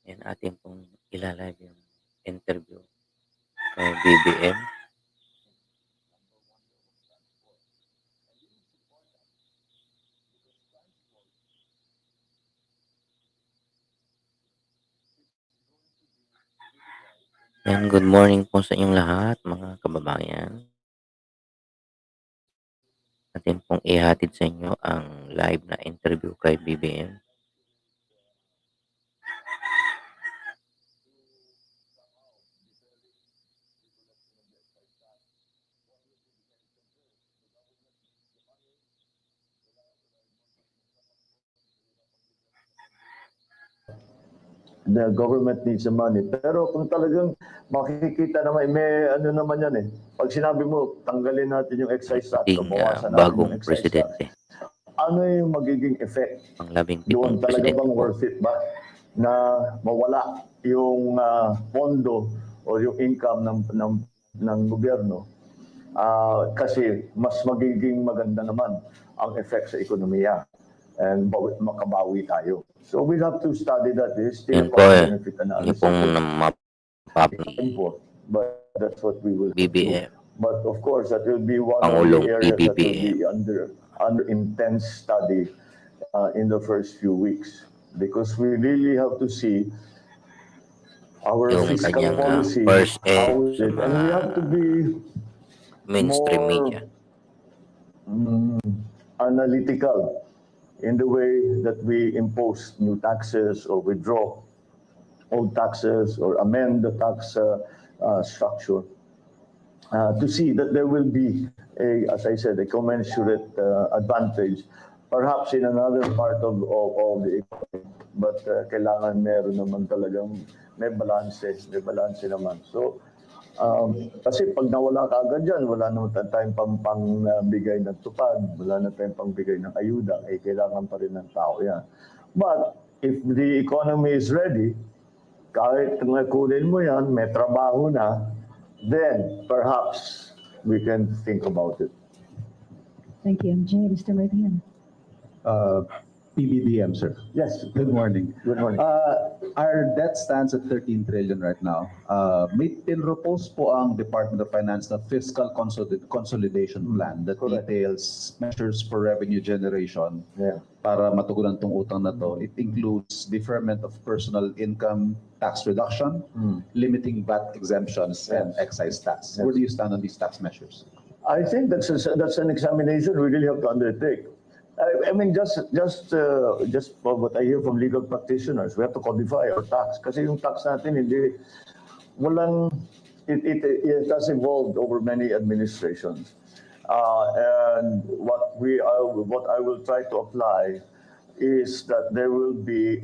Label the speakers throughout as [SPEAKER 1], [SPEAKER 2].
[SPEAKER 1] Yan atin pong ilalive yung interview kay BBM. Yan, good morning po sa inyong lahat, mga kababayan. Atin pong ihatid sa inyo ang live na interview kay BBM.
[SPEAKER 2] The government needs the money. Pero kung talagang makikita naman, may ano naman yan eh. Pag sinabi mo, tanggalin natin yung excise tax,
[SPEAKER 1] Ating
[SPEAKER 2] bawasan natin yung
[SPEAKER 1] bagong
[SPEAKER 2] excise
[SPEAKER 1] presidente,
[SPEAKER 2] tax. Ano yung magiging effect?
[SPEAKER 1] ang 17
[SPEAKER 2] Doon talaga
[SPEAKER 1] presidente
[SPEAKER 2] bang
[SPEAKER 1] po.
[SPEAKER 2] worth it ba na mawala yung pondo o yung income ng gobyerno? Kasi mas magiging maganda naman ang effect sa ekonomiya and makabawi tayo. So we have to study that. It's still
[SPEAKER 1] Yan
[SPEAKER 2] a
[SPEAKER 1] po eh,
[SPEAKER 2] cost-benefit
[SPEAKER 1] hindi
[SPEAKER 2] analysis.
[SPEAKER 1] pong mapapili
[SPEAKER 2] But that's what we will
[SPEAKER 1] BBM.
[SPEAKER 2] do. But of course, that will be one
[SPEAKER 1] Pangulong
[SPEAKER 2] of the areas that will
[SPEAKER 1] PBBM.
[SPEAKER 2] be under intense study in the first few weeks, because we really have to see our
[SPEAKER 1] Yung
[SPEAKER 2] fiscal
[SPEAKER 1] kanyang
[SPEAKER 2] policy,
[SPEAKER 1] first
[SPEAKER 2] how
[SPEAKER 1] sa
[SPEAKER 2] is it, and we have to be
[SPEAKER 1] mainstream media.
[SPEAKER 2] Analytical in the way that we impose new taxes or withdraw old taxes or amend the tax structure to see that there will be as I said, a commensurate advantage, perhaps in another part of the economy. But kailangan meron naman talagang may balance naman. So, kasi pag nawala ka agad dyan, wala naman tayong pangbigay ng tupad, wala na tayong pangbigay ng ayuda, kailangan pa rin ng tao yan. But if the economy is ready, kahit kunin mo yan, may trabaho na, then perhaps we can think about it.
[SPEAKER 3] Thank you, MJ. Mr. Martin.
[SPEAKER 4] PBBM, sir.
[SPEAKER 2] Yes.
[SPEAKER 4] Good morning.
[SPEAKER 2] Good morning.
[SPEAKER 4] Our debt stands at 13 trillion right now. May pinropose po ang Department of Finance na fiscal consolidation plan that
[SPEAKER 2] Correct.
[SPEAKER 4] details measures for revenue generation para matugunan tong utang na to. It includes deferment of personal income tax reduction, limiting VAT exemptions, and excise tax. Where do you stand on these tax measures?
[SPEAKER 2] I think that's an examination we really have to undertake. I mean, just for what I hear from legal practitioners, we have to codify our tax. Kasi yung tax natin, it has evolved over many administrations. And what I will try to apply is that there will be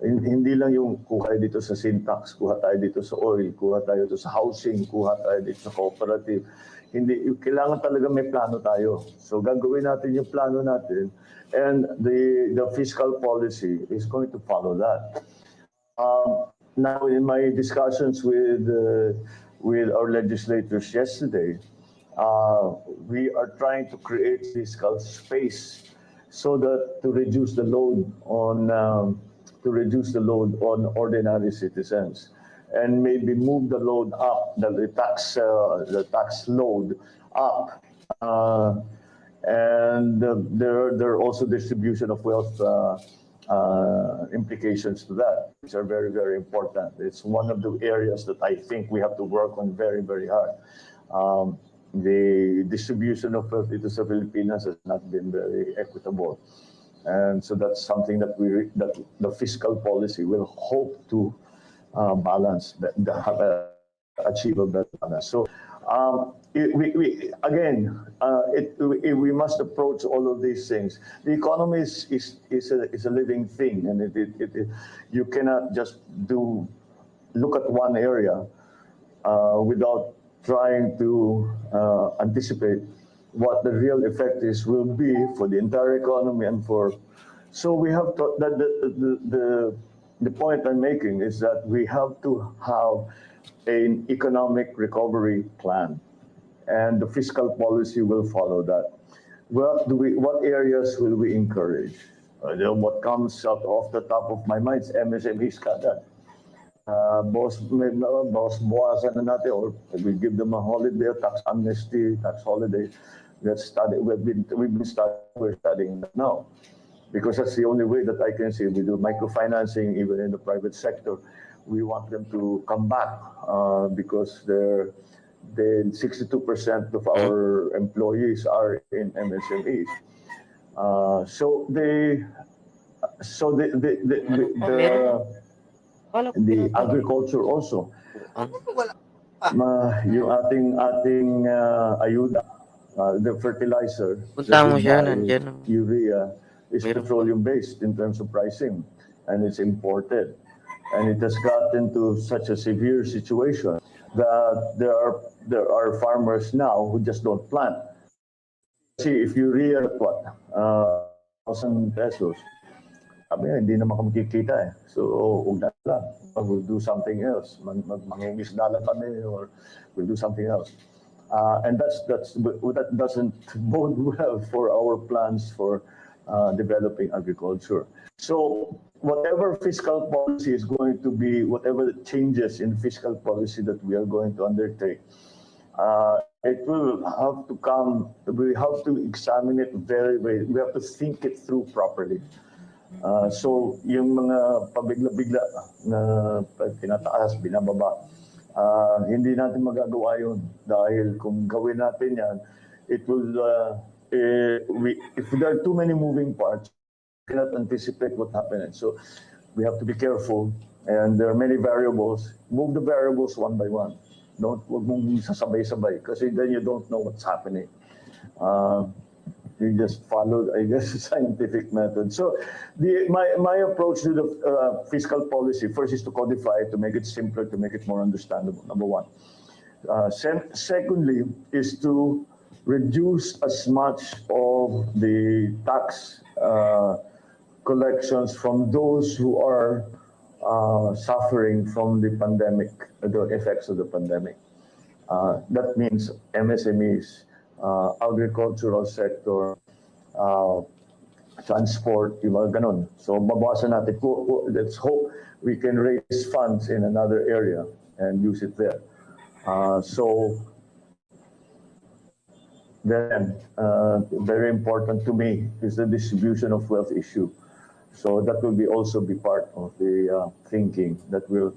[SPEAKER 2] hindi lang yung kuha tayo dito sa syntax, kuha tayo dito sa oil, kuha tayo dito sa housing, kuha tayo dito sa cooperative. Hindi, kailangan talaga may plano tayo. So gagawin natin yung plano natin, and the fiscal policy is going to follow that. Now, in my discussions with our legislators yesterday, we are trying to create fiscal space so that to reduce the load on ordinary citizens, and maybe move the load up, the tax load up, and there are also distribution of wealth implications to that, which are very, very important. It's one of the areas that I think we have to work on very, very hard. The distribution of wealth into the Philippines has not been very equitable. And so that's something that the fiscal policy will hope to balance, achieve a better balance. So we must approach all of these things. The economy is a living thing, and you cannot just look at one area without trying to anticipate what the real effect will be for the entire economy and for. So we have to, the point I'm making is that we have to have an economic recovery plan, and the fiscal policy will follow that. What areas will we encourage? What comes out off the top of my mind is MSMEs kada. Boss, bawasan na natin, or we give them a holiday, tax amnesty, tax holiday. Let's study. We're studying that now, because that's the only way that I can see. We do microfinancing even in the private sector. We want them to come back because then 62% of our employees are in MSMEs. The agriculture also. Yung ating ayuda, the fertilizer
[SPEAKER 1] Puntahan
[SPEAKER 2] that
[SPEAKER 1] mo
[SPEAKER 2] we
[SPEAKER 1] siya,
[SPEAKER 2] buy,
[SPEAKER 1] nandiyan ang
[SPEAKER 2] urea, is
[SPEAKER 1] meron po.
[SPEAKER 2] petroleum-based in terms of pricing, and it's imported. And it has gotten to such a severe situation that there are farmers now who just don't plant. See, if urea at what? 1,000 pesos. Sabi nga, hindi naman kami kikita eh. So, huwag na lang. We'll do something else. Mangingisda lang kami, or we'll do something else. And that doesn't bode well for our plans for developing agriculture. So, whatever fiscal policy is going to be, whatever changes in fiscal policy that we are going to undertake, it will have to come, we have to examine it we have to think it through properly. So, yung mga pabigla-bigla na tinataas, binababa, hindi natin magagawa yun. Dahil kung gawin natin yan, it will, if there are too many moving parts, we cannot anticipate what happens. So, we have to be careful. And there are many variables. Move the variables one by one. Huwag mong sasabay-sabay, kasi then you don't know what's happening. You just follow, I guess, a scientific method. So my approach to the fiscal policy, first, is to codify it, to make it simpler, to make it more understandable, number one. Secondly, is to reduce as much of the tax collections from those who are suffering from the pandemic, the effects of the pandemic. That means MSMEs, agricultural sector, transport, yung mga ganun. So, babawasan natin. Let's hope we can raise funds in another area and use it there. So, then, very important to me is the distribution of wealth issue. So, that will also be part of the thinking that will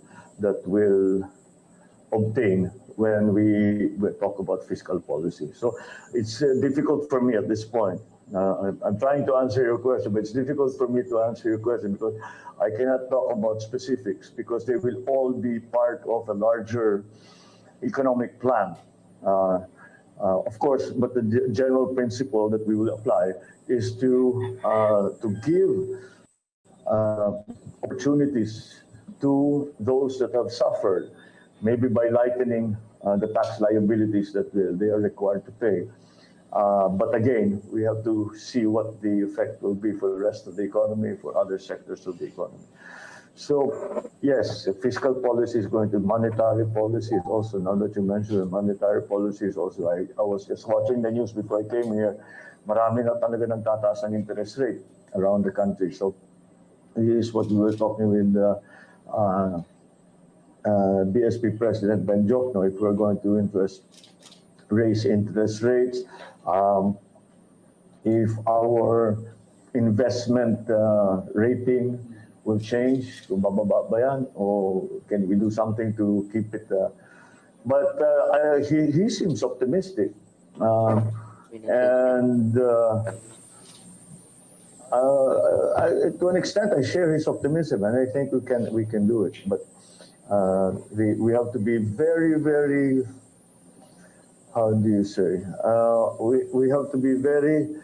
[SPEAKER 2] obtain when we talk about fiscal policy. So it's difficult for me at this point. I'm trying to answer your question, but it's difficult for me to answer your question because I cannot talk about specifics, because they will all be part of a larger economic plan. Of course, but the general principle that we will apply is to give opportunities to those that have suffered, maybe by lightening the tax liabilities that they are required to pay. But again, we have to see what the effect will be for the rest of the economy, for other sectors of the economy. So, yes, fiscal policy is going to, monetary policy is also, now that you mentioned monetary policy is also, I was just watching the news before I came here, marami na talaga nagtataas ang interest rate around the country. So, this is what we were talking with BSP President Ben Jokno, if we're going to raise interest rates, if our investment rating will change, kung bababa ba yan, or can we do something to keep it? But he seems optimistic. And to an extent, I share his optimism, and I think we can do it. But we have to be very, very, how do you say? We have to be very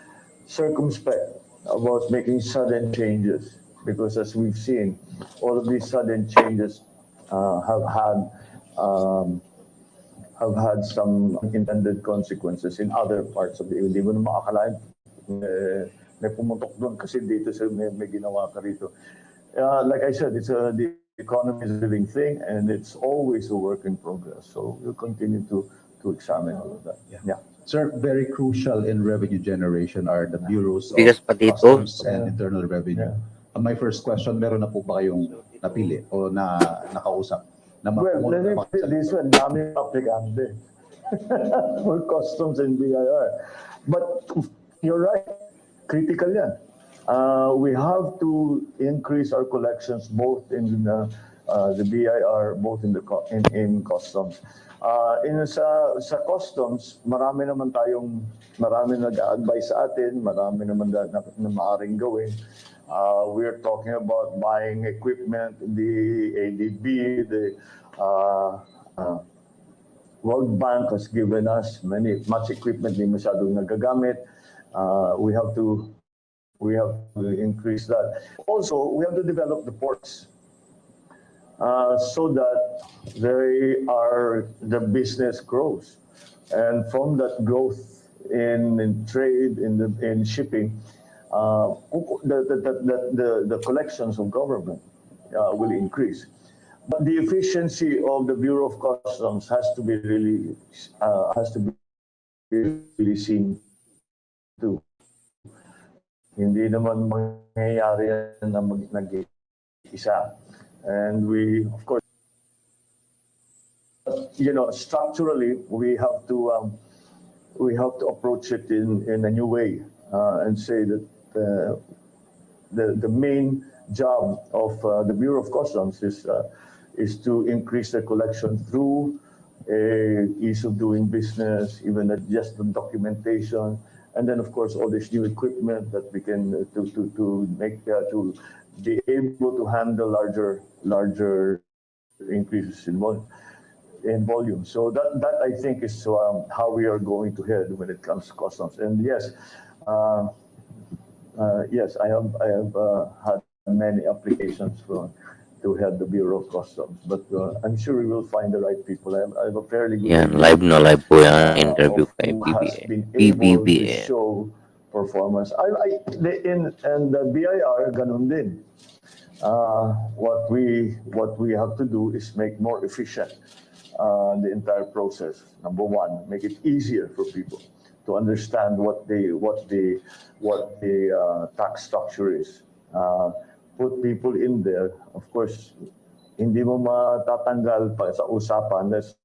[SPEAKER 2] circumspect about making sudden changes, because as we've seen, all of these sudden changes have had some unintended consequences in other parts of the, hindi mo na makakalain, may pumutok doon kasi dito may ginawa ka rito. Like I said, the economy is a living thing, and it's always a work in progress. So we'll continue to examine all of that.
[SPEAKER 4] Yeah. Sir, very crucial in revenue generation are the bureaus of
[SPEAKER 1] Bigas pa dito.
[SPEAKER 4] customs and internal revenue.
[SPEAKER 2] Yeah.
[SPEAKER 4] My first question, meron na po ba kayong napili o nakausap? Na
[SPEAKER 2] Well, let me put it this way, dami aplikante for customs and BIR. But you're right, critical yan. We have to increase our collections both in the BIR, both in the in customs. Sa customs, marami nag-a-advise sa atin, marami naman na maaaring gawin. We're talking about buying equipment, the ADB, the World Bank has given us much equipment na masyadong nagagamit. We have to increase that. Also, we have to develop the ports so that the business grows, and from that growth in trade, in shipping, the collections of government will increase. But the efficiency of the Bureau of Customs has to be really seen too. Hindi naman mangyayari yan na nag-isa. And we, of course, structurally, we have to approach it in a new way and say that the main job of the Bureau of Customs is to increase the collection through ease of doing business, even just the documentation, and then of course all this new equipment that we can to be able to handle larger increases in volume. So that I think is how we are going to head when it comes to customs. And yes, I have had many applications to head the Bureau of Customs, but I'm sure we will find the right people. I have a fairly good
[SPEAKER 1] Yan,
[SPEAKER 2] idea,
[SPEAKER 1] live na live po yan interview
[SPEAKER 2] of
[SPEAKER 1] kay
[SPEAKER 2] who has been able to
[SPEAKER 1] PBBM.
[SPEAKER 2] show performance. And the BIR, ganun din. What we have to do is make more efficient the entire process. Number one, make it easier for people to understand what the tax structure is. Put people in there. Of course, hindi mo matatanggal pa sa usapan. Let's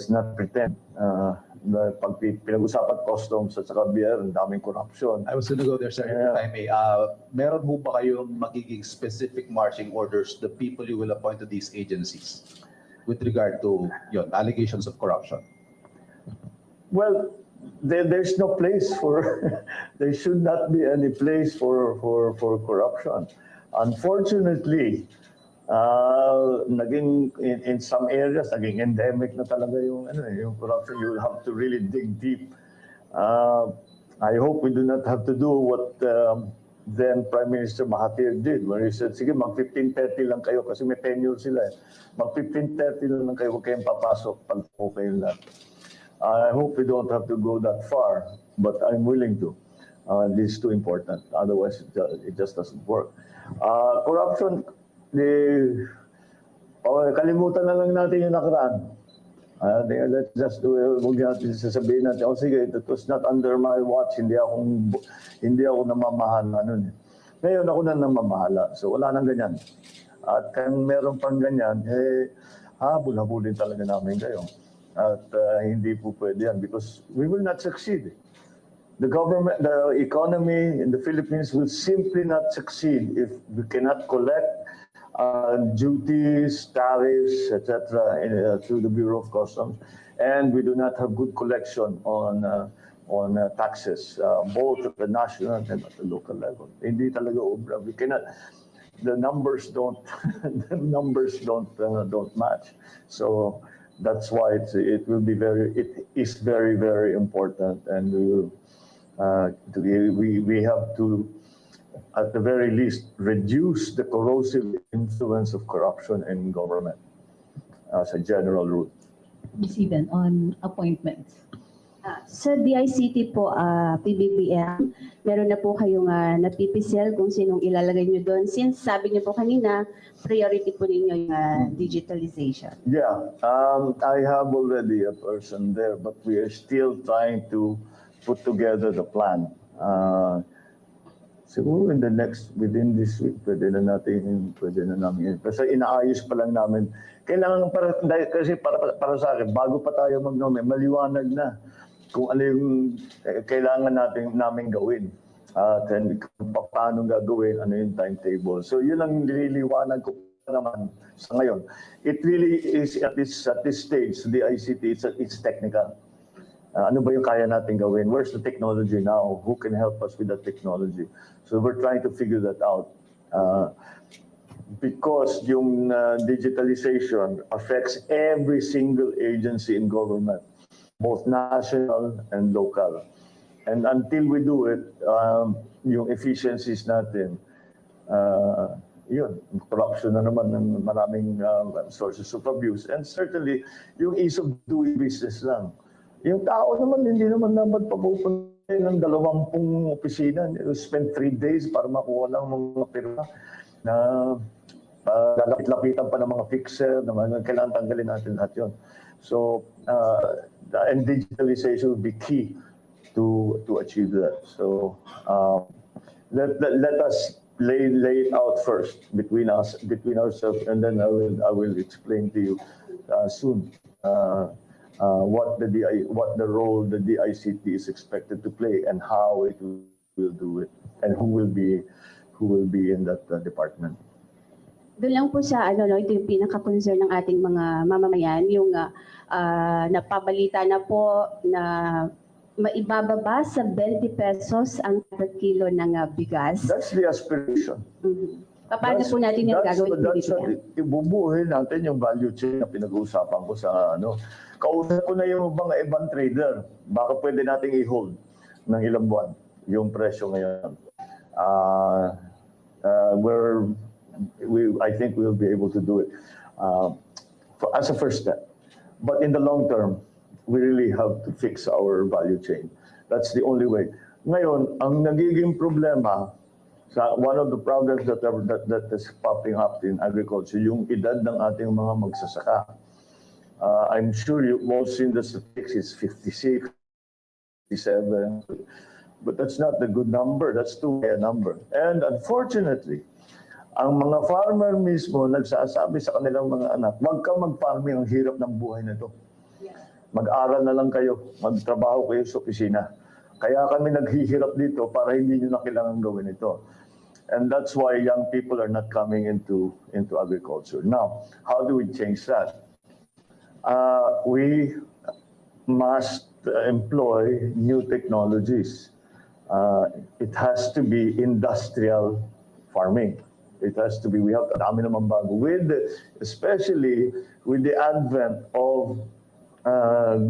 [SPEAKER 2] not pretend na pag pinag-usapan customs at saka BIR, ang daming corruption.
[SPEAKER 4] I was going to go there, sir,
[SPEAKER 2] Yeah.
[SPEAKER 4] if I may. Meron ho ba kayong magiging specific marching orders, the people you will appoint to these agencies with regard to allegations of corruption?
[SPEAKER 2] Well, there's no place for, there should not be any place for corruption. Unfortunately, naging in some areas, naging endemic na talaga yung corruption. You will have to really dig deep. I hope we do not have to do what then Prime Minister Mahathir did, where he said, sige, mag-15-30 lang kayo kasi may tenure sila. Mag-15-30 lang kayo, huwag kayong papasok pag okay lang. I hope we don't have to go that far, but I'm willing to. This is too important. Otherwise, it just doesn't work. Corruption, kalimutan na lang natin yung nakaraan. Let's just do it. Huwag natin sasabihin natin, sige, it was not under my watch. Hindi ako namamahala nun. Ngayon ako na namamahala. So wala nang ganyan. At kung meron pang ganyan, habol-habulin talaga namin kayo. At hindi po pwede yan because we will not succeed. The government, the economy in the Philippines will simply not succeed if we cannot collect duties, tariffs, etc. Through the Bureau of Customs, and we do not have good collection on taxes, both at the national and at the local level. Hindi talaga obra. We cannot. The numbers don't. The numbers don't match. So that's why it is very, very important, and we have to, at the very least, reduce the corrosive influence of corruption in government as a general rule.
[SPEAKER 3] Ms. Eden, on appointments,
[SPEAKER 5] Sa DICT po, PBBM, meron na po kayong napipisel kung sinong ilalagay nyo doon. Since sabi niyo po kanina, priority po ninyo yung digitalization.
[SPEAKER 2] Yeah, I have already a person there, but we are still trying to put together the plan. Siguro within this week, pwede na namin. Kasi inaayos pa lang namin. Kailangan kasi para sa akin, bago pa tayo mag-nominate, maliwanag na kung ano yung kailangan namin gawin. And kung paano gagawin, ano yung timetable. So yun ang nililiwanag ko naman sa ngayon. It really is at this stage, the ICT, it's technical. Ano ba yung kaya natin gawin? Where's the technology now? Who can help us with the technology? So we're trying to figure that out. Because yung digitalization affects every single agency in government, both national and local. And until we do it, yung efficiencies natin, yun, corruption na naman ng maraming sources of abuse. And certainly, yung ease of doing business lang. Yung tao naman, hindi naman dapat papupunta ng 20 opisina. You spend 3 days para makuha lang mga pirma na lalapit-lapitan pa ng mga fixer, na kailangan tanggalin natin lahat yun. So, and digitalization will be key to achieve that. So, let us lay it out first between ourselves, and then I will explain to you soon what the role the DICT is expected to play and how it will do it, and who will be in that department.
[SPEAKER 5] Doon lang po sa ito yung pinaka-concern ng ating mga mamamayan, yung napabalita na po na maibababa sa 20 pesos ang per kilo ng bigas.
[SPEAKER 2] That's the aspiration.
[SPEAKER 5] Paano po natin yung gagawin?
[SPEAKER 2] Ibubuhin natin yung value chain na pinag-uusapan ko sa Kausap ko na yung mga ibang trader. Baka pwede nating i-hold ng ilang buwan yung presyo ngayon. I think we'll be able to do it as a first step. But in the long term, we really have to fix our value chain. That's the only way. Ngayon, ang nagiging problema, one of the problems that is popping up in agriculture, yung edad ng ating mga magsasaka. I'm sure you've all seen the statistics, it's 56, 57, but that's not the good number, that's too high a number. And unfortunately, ang mga farmer mismo nagsasabi sa kanilang mga anak, huwag kang mag-farming, ang hirap ng buhay na ito. Mag-aral na lang kayo, magtrabaho kayo sa opisina. Kaya kami naghihirap dito para hindi nyo na kailangan gawin ito. And that's why young people are not coming into agriculture. Now, how do we change that? We must employ new technologies. It has to be industrial farming. It has to be, we have dami naman bago. Especially with the advent of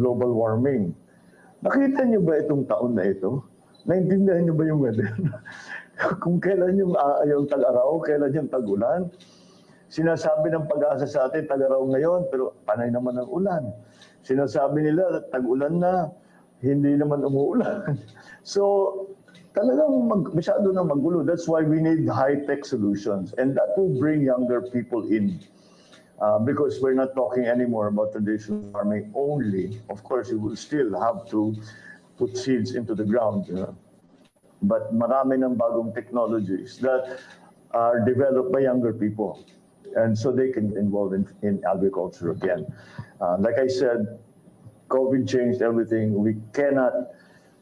[SPEAKER 2] global warming. Nakita niyo ba itong taon na ito? Naintindihan niyo ba yung weather? Kung kailan yung tag-araw, kailan yung tag-ulan. Sinasabi ng pag-asa sa atin, tag-araw ngayon, pero panay naman ang ulan. Sinasabi nila, tag-ulan na, hindi naman umuulan. So, talagang masyado na magulo. That's why we need high-tech solutions. And that will bring younger people in. Because we're not talking anymore about traditional farming only. Of course, you will still have to put seeds into the ground. But marami ng bagong technologies that are developed by younger people. And so they can get involved in agriculture again. Like I said, COVID changed everything. We cannot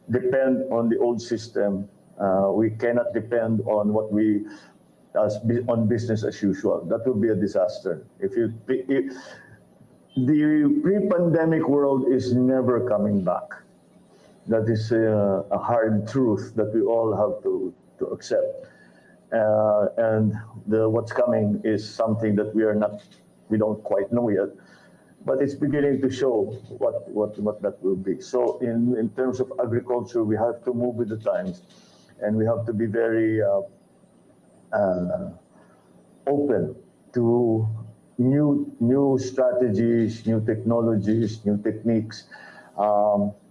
[SPEAKER 2] depend on the old system. We cannot depend on on business as usual. That would be a disaster. The pre-pandemic world is never coming back. That is a hard truth that we all have to accept. And what's coming is something that we don't quite know yet, but it's beginning to show what that will be. So in terms of agriculture, we have to move with the times, and we have to be very open to new strategies, new technologies, new techniques.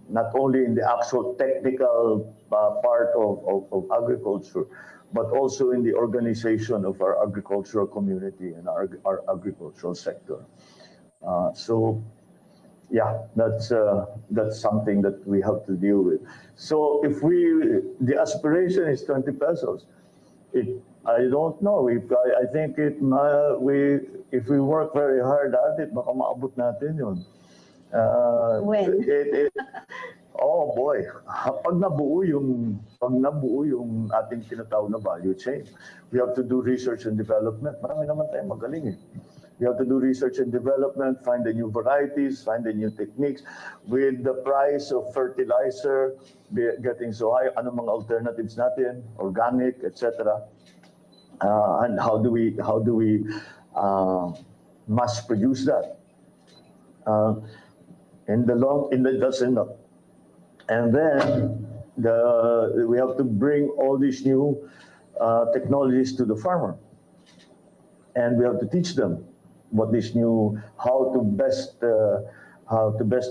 [SPEAKER 2] not only in the actual technical part of agriculture, but also in the organization of our agricultural community and our agricultural sector. So yeah, that's something that we have to deal with. So if the aspiration is 20 pesos, I don't know. I think if we work very hard at it, baka maabot natin yun.
[SPEAKER 5] When?
[SPEAKER 2] Oh boy, pag nabuo yung ating tinatawag na value chain, we have to do research and development. Marami naman tayong magaling eh. We have to do research and development, find the new varieties, find the new techniques. With the price of fertilizer getting so high, ano mga alternatives natin, organic, etc. And how do we mass produce that? That's enough. And then we have to bring all these new technologies to the farmer, and we have to teach them how to best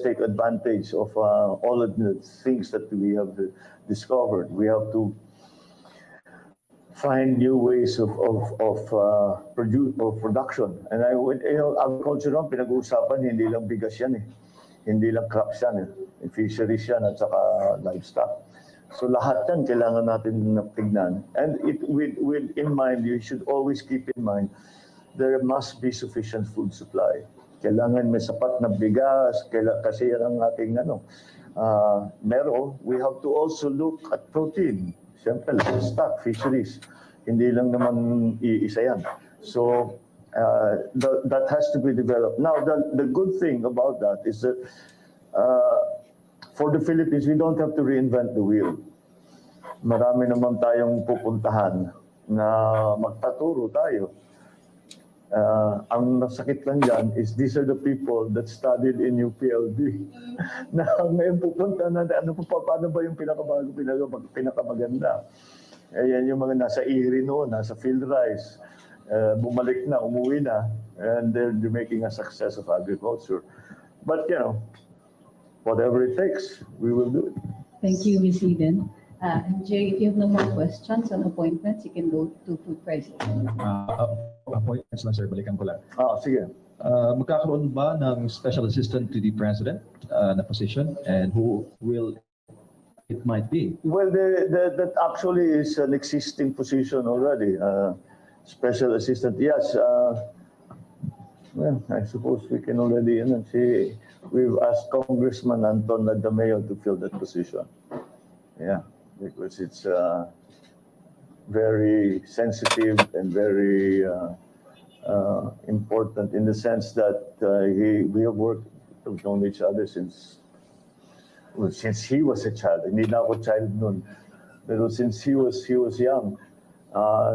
[SPEAKER 2] take advantage of all of the things that we have discovered. We have to find new ways of production. And agriculture naman pinag-uusapan, hindi lang bigas yan eh. Hindi lang crops yan eh. Fisheries yan at saka livestock. So lahat yan kailangan natin tignan. And in mind, you should always keep in mind, there must be sufficient food supply. Kailangan may sapat na bigas, kasi yan ang ating we have to also look at protein. Siyempre, livestock, fisheries. Hindi lang naman iisa yan. So, that has to be developed. Now, the good thing about that is that for the Philippines, we don't have to reinvent the wheel. Marami naman tayong pupuntahan na magtaturo tayo. Ang nasakit lang dyan is these are the people that studied in UPLB. Na ngayon pupunta na, paano ba yung pinakabago, pinakamaganda? Ayan yung mga nasa IRI noon, nasa field rice, bumalik na, umuwi na, and they're making a success of agriculture. But, whatever it takes, we will do it.
[SPEAKER 3] Thank you, Ms. Eden. Jay, if you have no more questions on appointments, you can go to Food President.
[SPEAKER 6] Appointments lang, sir. Balikan ko lang.
[SPEAKER 2] Sige.
[SPEAKER 6] Magkakaroon ba ng special assistant to the president na position, and who will it might be?
[SPEAKER 2] Well, that actually is an existing position already. Special assistant, yes. Well, I suppose we can already, we've asked Congressman Anton Lagdameo to fill that position. Yeah, because it's very sensitive and very important in the sense that we have we've known each other since he was a child. Hindi na ako child noon, pero since he was young.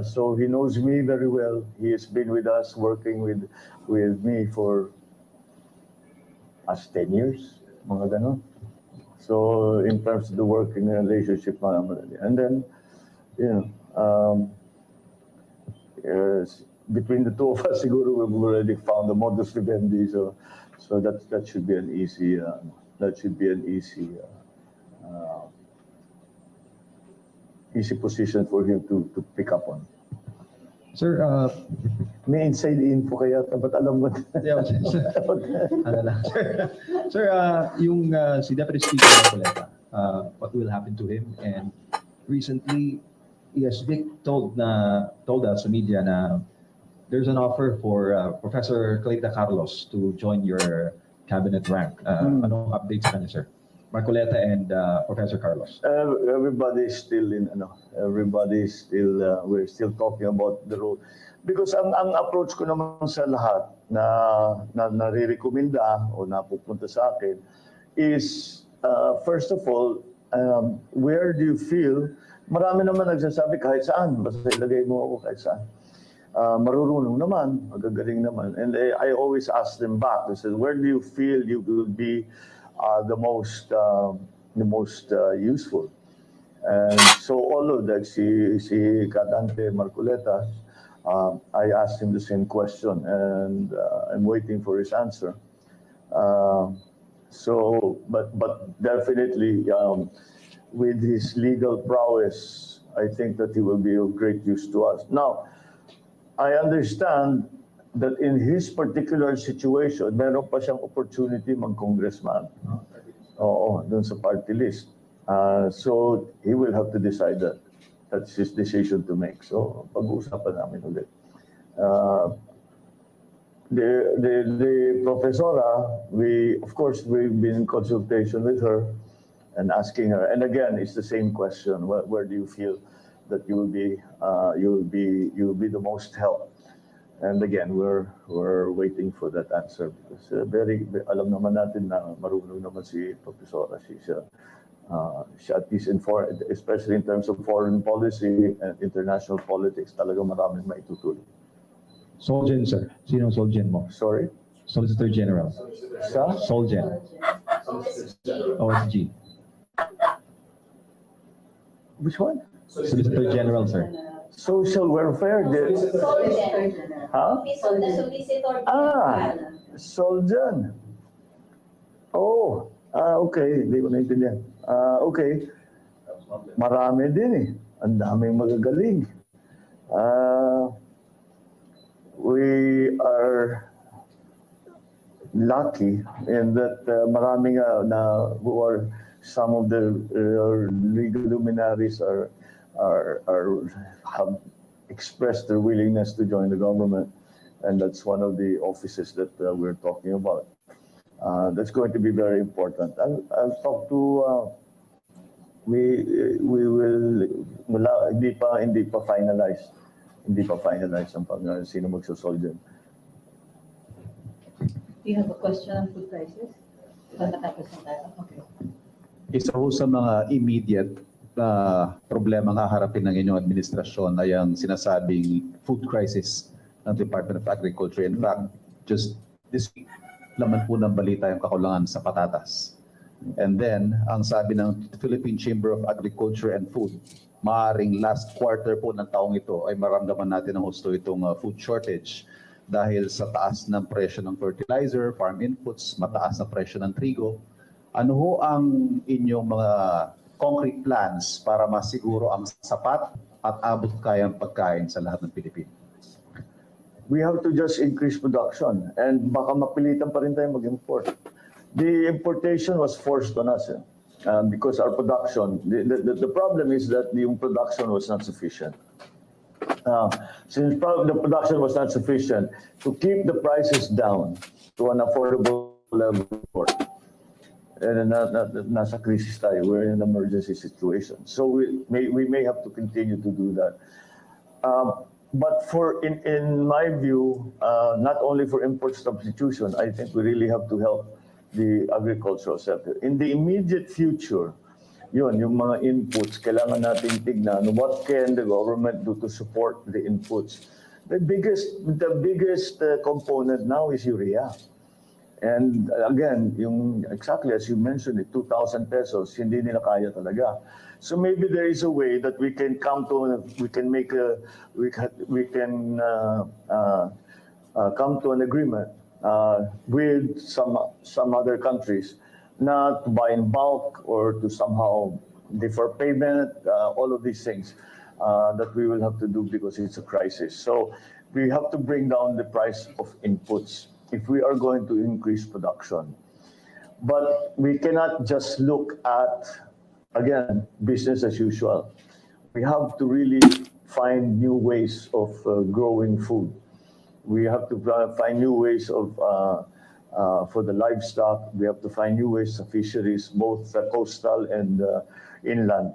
[SPEAKER 2] So he knows me very well. He has been with us, working with me for 10 years, mga ganon. So in terms of the working relationship, and then, between the two of us, siguro we've already found the modus vivendi. So that should be an easy. Easy position for him to pick up on.
[SPEAKER 6] Sir,
[SPEAKER 2] May inside info kaya, ba't alam mo?
[SPEAKER 6] ano lang, sir, yung si Deputy Speaker Marcoleta, what will happen to him? And recently, Vic told us sa media na there's an offer for Professor Cleita Carlos to join your cabinet rank. Anong updates sa kanya, sir? Marcoleta and Professor Carlos.
[SPEAKER 2] Everybody's still we're still talking about the role. Because ang approach ko naman sa lahat na nare-recommenda o napupunta sa akin is, first of all, where do you feel, marami naman nagsasabi kahit saan, basta ilagay mo ako kahit saan. Marurunong naman, magagaling naman. And I always ask them back, I said, where do you feel you will be the most useful? And so all of that, si Kadante Marcoleta, I asked him the same question, and I'm waiting for his answer. So, but definitely, with his legal prowess, I think that he will be of great use to us. Now, I understand that in his particular situation, meron pa siyang opportunity mag-congressman. Oo, dun sa party list. So, he will have to decide that. That's his decision to make. So, pag-uusapan namin ulit. The professora, of course, we've been in consultation with her and asking her. And again, it's the same question: where do you feel that you will be the most help? And again, we're waiting for that answer because alam naman natin na marunong naman si professora. Siya at least especially in terms of foreign policy and international politics, talaga maraming maitutulong.
[SPEAKER 6] Solgen, sir. Sino ang Solgen mo?
[SPEAKER 2] Sorry?
[SPEAKER 6] Solicitor General.
[SPEAKER 2] Sa?
[SPEAKER 6] Solgen. OSG.
[SPEAKER 2] Which one?
[SPEAKER 6] Solicitor General, sir.
[SPEAKER 2] Social welfare. Huh? Soldier. Oh, okay. Hindi ko naintindihan. Okay. Marami din eh. Ang daming magagaling. We are lucky in that maraming who are some of the legal luminaries have expressed their willingness to join the government, and that's one of the offices that we're talking about. That's going to be very important. I'll talk to. We will. Hindi pa finalized. Hindi pa finalize ang sino magsosolve dyan.
[SPEAKER 3] Do you have a question on food prices? Matapos na tayo. Okay.
[SPEAKER 4] Isa ho sa mga immediate problema nga harapin ng inyong administrasyon ay ang sinasabing food crisis ng Department of Agriculture. In fact, just this week, laman po ng balita yung kakulangan sa patatas. And then, ang sabi ng Philippine Chamber of Agriculture and Food, maaring last quarter po ng taong ito ay maramdaman natin ng husto itong food shortage dahil sa taas ng presyo ng fertilizer, farm inputs, mataas na presyo ng trigo. Ano ho ang inyong mga concrete plans para masiguro ang sapat at abot kayang pagkain sa lahat ng Pilipino?
[SPEAKER 2] We have to just increase production and baka mapilitan pa rin tayo mag-import. The importation was forced on us. Because our production, the problem is that the production was not sufficient. Since the production was not sufficient, to keep the prices down to an affordable level, and nasa crisis tayo, we're in an emergency situation. So we may have to continue to do that. But in my view, not only for import substitution, I think we really have to help the agricultural sector. In the immediate future, yung mga inputs, kailangan natin tignan what can the government do to support the inputs. The biggest component now is urea. And again, exactly as you mentioned, 2,000 pesos, hindi nila kaya talaga. So maybe there is a way that we can come to an agreement with some other countries, not to buy in bulk or to somehow defer payment, all of these things that we will have to do because it's a crisis. So we have to bring down the price of inputs if we are going to increase production. But we cannot just look at, again, business as usual. We have to really find new ways of growing food. We have to find new ways for the livestock. We have to find new ways of fisheries, both coastal and inland.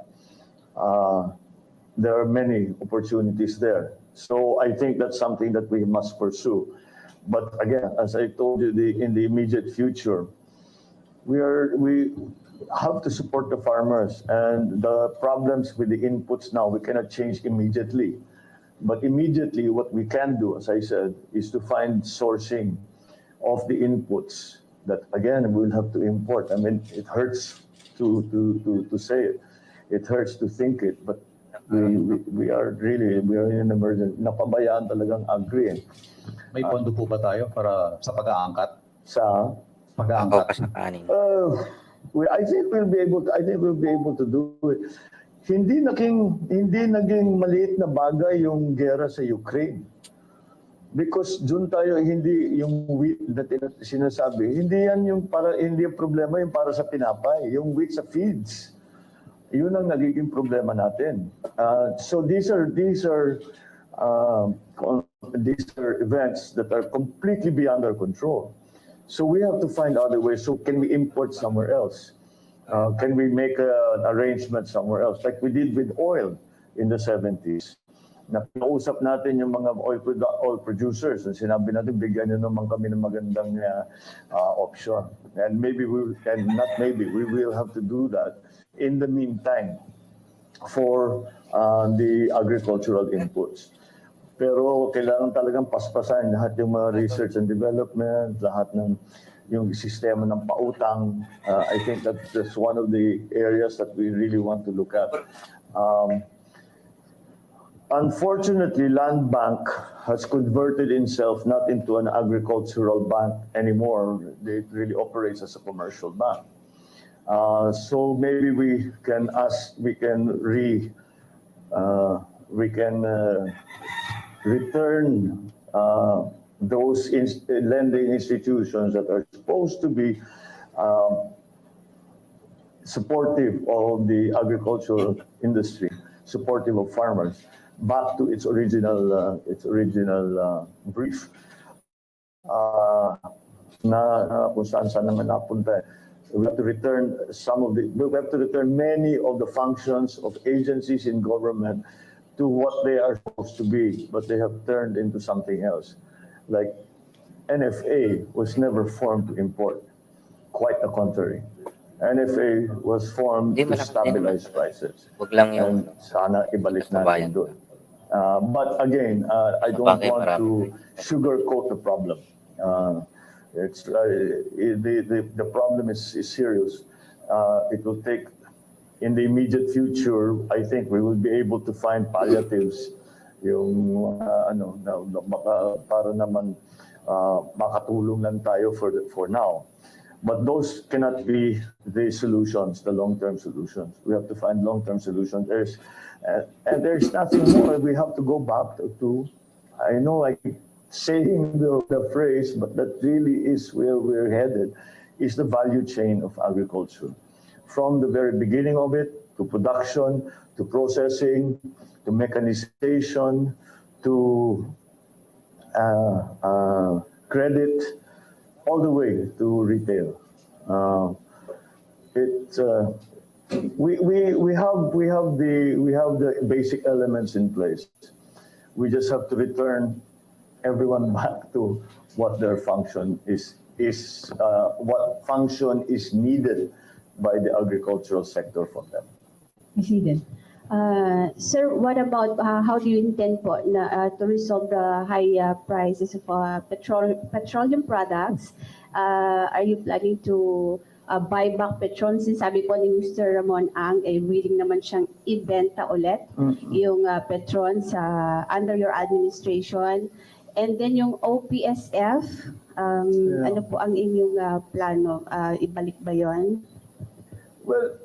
[SPEAKER 2] There are many opportunities there. So I think that's something that we must pursue. But again, as I told you, in the immediate future, we have to support the farmers, and the problems with the inputs now, we cannot change immediately. But immediately, what we can do, as I said, is to find sourcing of the inputs that, again, we'll have to import. I mean, it hurts to say it. It hurts to think it, but we are in an emergency. Napabayaan talagang agri.
[SPEAKER 4] May pondo po ba tayo para sa pag-aangkat?
[SPEAKER 2] Sa
[SPEAKER 6] pag-aangkat?
[SPEAKER 1] Focus sa kanin.
[SPEAKER 2] I think we'll be able. I think we'll be able to do it. Hindi naging maliit na bagay yung gera sa Ukraine. Because doon tayo hindi yung wheat na sinasabi, hindi yan yung hindi yung problema yung para sa tinapay, yung wheat sa feeds. Yun ang nagiging problema natin. So these are events that are completely beyond our control. So we have to find other ways. So can we import somewhere else? Can we make an arrangement somewhere else? Like we did with oil in the 70s. Nakiusap natin yung mga oil producers and sinabi natin, bigyan nyo naman kami ng magandang option. And we will have to do that in the meantime for the agricultural inputs. Pero kailangan talagang paspasan lahat yung mga research and development, lahat ng yung sistema ng pautang. I think that's one of the areas that we really want to look at. Unfortunately, Land Bank has converted itself not into an agricultural bank anymore. It really operates as a commercial bank. So maybe we can return those lending institutions that are supposed to be supportive of the agricultural industry, supportive of farmers, back to its original brief. Na kung saan naman napunta. We have to return many of the functions of agencies in government to what they are supposed to be, but they have turned into something else. Like NFA was never formed to import, quite the contrary. NFA was formed to stabilize prices.
[SPEAKER 1] Wag lang yung
[SPEAKER 2] And sana ibalik natin doon. But again, I don't want to sugarcoat the problem. The problem is serious. It will take, in the immediate future, I think we will be able to find palliatives, yung para naman makatulong lang tayo for now. But those cannot be the solutions, the long-term solutions. We have to find long-term solutions. There's nothing more. We have to go back to I know I keep saying the phrase, but that really is where we're headed, is the value chain of agriculture. From the very beginning of it, to production, to processing, to mechanization, to credit, all the way to retail. We have the basic elements in place. We just have to return everyone back to what their function is what function is needed by the agricultural sector for them.
[SPEAKER 3] President.
[SPEAKER 5] Sir, what about how do you intend po to resolve the high prices of petroleum products? Are you planning to buy back Petron? Sinasabi po ni Mr. Ramon Ang, willing naman siyang ibenta ulit yung Petron under your administration. And then yung OPSF, ano po ang inyong plano? Ibalik ba yun?
[SPEAKER 2] Well,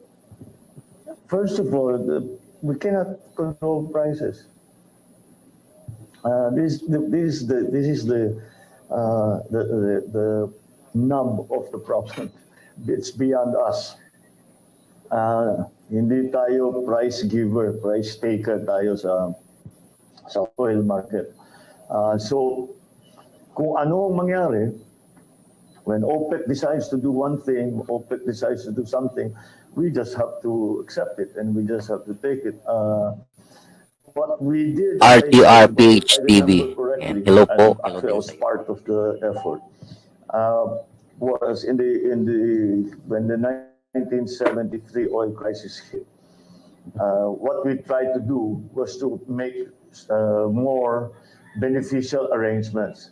[SPEAKER 2] first of all, we cannot control prices. This is the nub of the problem. It's beyond us. Hindi tayo price giver, price taker tayo sa oil market. So, kung ano ang mangyari, when OPEC decides to do one thing, OPEC decides to do something, we just have to accept it and we just have to take it. What we did,
[SPEAKER 1] RTRPH TV. Hello po.
[SPEAKER 2] Actually, I was part of the effort. Was when the 1973 oil crisis hit. What we tried to do was to make more beneficial arrangements.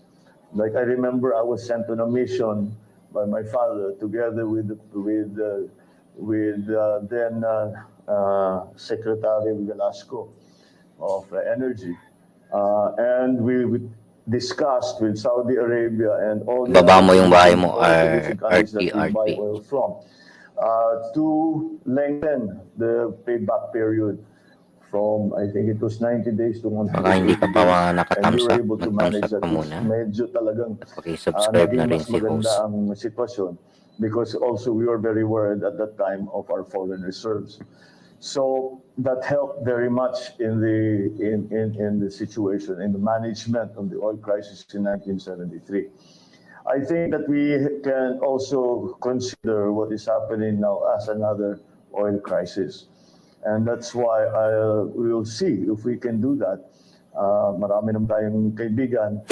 [SPEAKER 2] Like I remember, I was sent on a mission by my father, together with then Secretary Velasco of Energy, and discussed with Saudi Arabia and all the
[SPEAKER 1] Baba mo
[SPEAKER 2] other
[SPEAKER 1] yung bahay mo,
[SPEAKER 2] producing countries that we buy
[SPEAKER 1] RTRP.
[SPEAKER 2] oil from, to lengthen the payback period from, I think it was 90 days to 180
[SPEAKER 1] Baka hindi ka pa
[SPEAKER 2] days. And we
[SPEAKER 1] nakathumbs
[SPEAKER 2] were
[SPEAKER 1] up,
[SPEAKER 2] able to
[SPEAKER 1] mag-thumbs
[SPEAKER 2] manage
[SPEAKER 1] up
[SPEAKER 2] that.
[SPEAKER 1] ka muna.
[SPEAKER 2] Medyo talagang
[SPEAKER 1] Pakisubscribe na
[SPEAKER 2] naging
[SPEAKER 1] rin
[SPEAKER 2] mas
[SPEAKER 1] si
[SPEAKER 2] maganda
[SPEAKER 1] host.
[SPEAKER 2] ang sitwasyon because also we were very worried at that time of our foreign reserves. So that helped very much in the situation, in the management of the oil crisis in 1973. I think that we can also consider what is happening now as another oil crisis. And that's why we will see if we can do that. Marami naman tayong kaibigan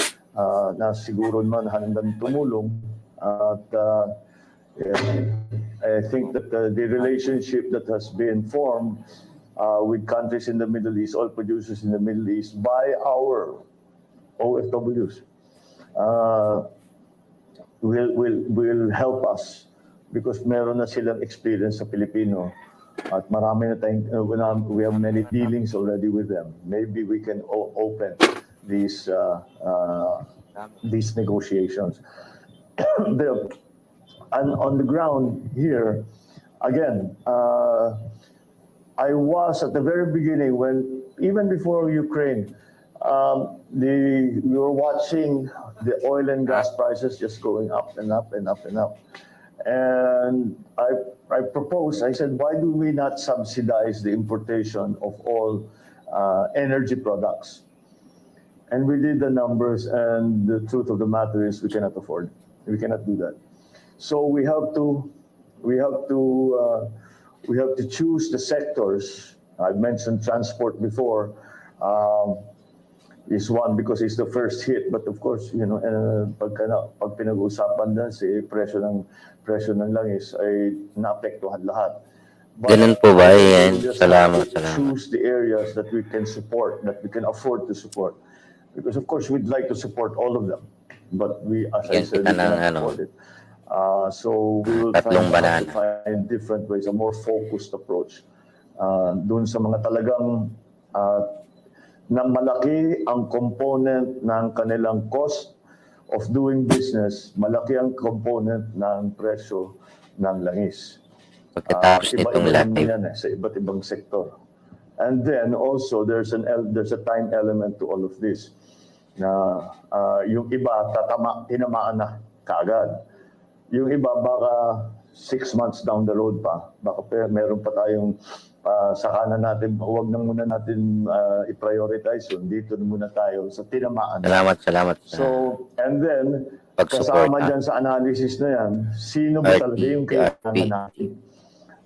[SPEAKER 2] na siguro naman handang tumulong. At I think that the relationship that has been formed with countries in the Middle East, oil producers in the Middle East, by our OFWs, will help us because meron na silang experience sa Pilipino at marami na tayong, we have many dealings already with them. Maybe we can open these negotiations. And on the ground here, again, I was at the very beginning when, even before Ukraine, we were watching the oil and gas prices just going up and up and up and up. And I proposed, I said, why do we not subsidize the importation of all energy products? And we did the numbers, and the truth of the matter is we cannot afford. We cannot do that. So we have to choose the sectors. I've mentioned transport before. Is one because it's the first hit, but of course, you know, pag pinag-usapan na si presyo ng langis ay naapektuhan lahat.
[SPEAKER 1] Ganun po ba? Yan.
[SPEAKER 2] We just
[SPEAKER 1] Salamat,
[SPEAKER 2] have to
[SPEAKER 1] salamat.
[SPEAKER 2] choose the areas that we can support, that we can afford to support. Because of course, we'd like to support all of them, but we, as I
[SPEAKER 1] Yan,
[SPEAKER 2] said,
[SPEAKER 1] kita
[SPEAKER 2] we cannot
[SPEAKER 1] ng
[SPEAKER 2] afford it. So we will
[SPEAKER 1] tatlong
[SPEAKER 2] try to
[SPEAKER 1] banana.
[SPEAKER 2] find different ways, a more focused approach. Doon sa mga talagang na malaki ang component ng kanilang cost of doing business, malaki ang component ng presyo ng langis.
[SPEAKER 1] Pagkatapos nitong
[SPEAKER 2] Iba-iba naman
[SPEAKER 1] live,
[SPEAKER 2] yan sa iba't ibang sektor. And then also there's a time element to all of this na yung iba tinamaan na kaagad. Yung iba baka 6 months down the road pa, baka meron pa tayong sa kanan natin, huwag na muna natin i-prioritize yun. Dito na muna tayo sa tinamaan.
[SPEAKER 1] salamat.
[SPEAKER 2] So, and then,
[SPEAKER 1] Pag-support,
[SPEAKER 2] kasama dyan sa analysis na yan, sino ba talaga yung kailangan natin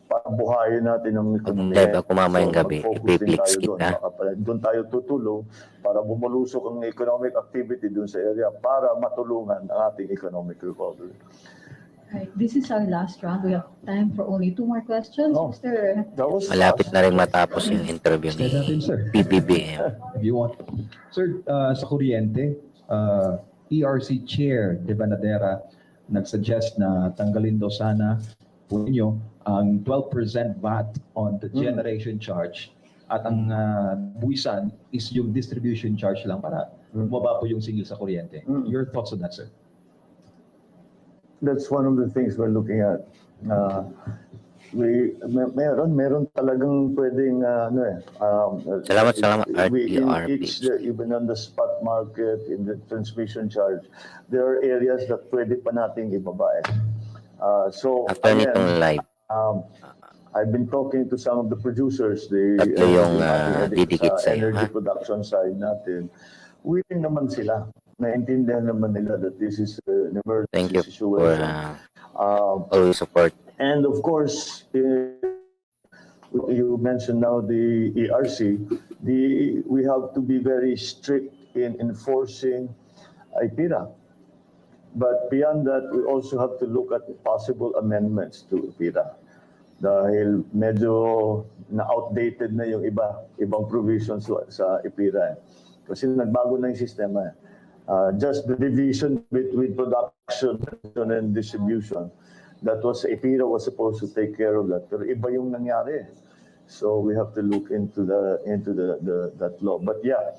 [SPEAKER 2] para buhayin natin ang ekonomiya.
[SPEAKER 1] Pag kumamayang gabi,
[SPEAKER 2] mag-focus din
[SPEAKER 1] ipi-flex
[SPEAKER 2] tayo doon.
[SPEAKER 1] kita.
[SPEAKER 2] Doon tayo tutulong para bumulusok ang economic activity doon sa area para matulungan ang ating economic recovery.
[SPEAKER 3] Right. This is our last round. We have time for only 2 more questions.
[SPEAKER 2] Oh.
[SPEAKER 3] Mr.
[SPEAKER 2] That was
[SPEAKER 1] Malapit
[SPEAKER 2] fast.
[SPEAKER 1] na rin matapos yung interview
[SPEAKER 6] Stay natin,
[SPEAKER 1] ni
[SPEAKER 6] sir.
[SPEAKER 1] PBBM.
[SPEAKER 6] If you want. Sir, sa kuryente, ERC Chair De Banadera nagsuggest na tanggalin daw sana po ninyo ang 12% VAT on the generation charge at ang buwisan is yung distribution charge lang para bumaba po yung singil sa kuryente. Your thoughts on that, sir?
[SPEAKER 2] That's one of the things we're looking at. Meron talagang pwedeng
[SPEAKER 1] Salamat,
[SPEAKER 2] in
[SPEAKER 1] RTRP.
[SPEAKER 2] even on the spot market, in the transmission charge, there are areas that pwede pa nating ibaba. So
[SPEAKER 1] After nitong live,
[SPEAKER 2] I've been talking to some of the producers, the
[SPEAKER 1] tatlo yung didikit
[SPEAKER 2] sa
[SPEAKER 1] sa'yo,
[SPEAKER 2] energy
[SPEAKER 1] ha?
[SPEAKER 2] production side natin. Willing naman sila. Naintindihan naman nila that this is an emergency
[SPEAKER 1] Thank you for
[SPEAKER 2] situation.
[SPEAKER 1] always support.
[SPEAKER 2] And of course, you mentioned now the ERC. We have to be very strict in enforcing IPIRA. But beyond that, we also have to look at possible amendments to IPIRA. Dahil medyo na-outdated na yung ibang provisions sa IPIRA. Kasi nagbago na yung sistema. Just the division between production and distribution. That was, IPIRA was supposed to take care of that. Pero iba yung nangyari. So we have to look into that law. But yeah,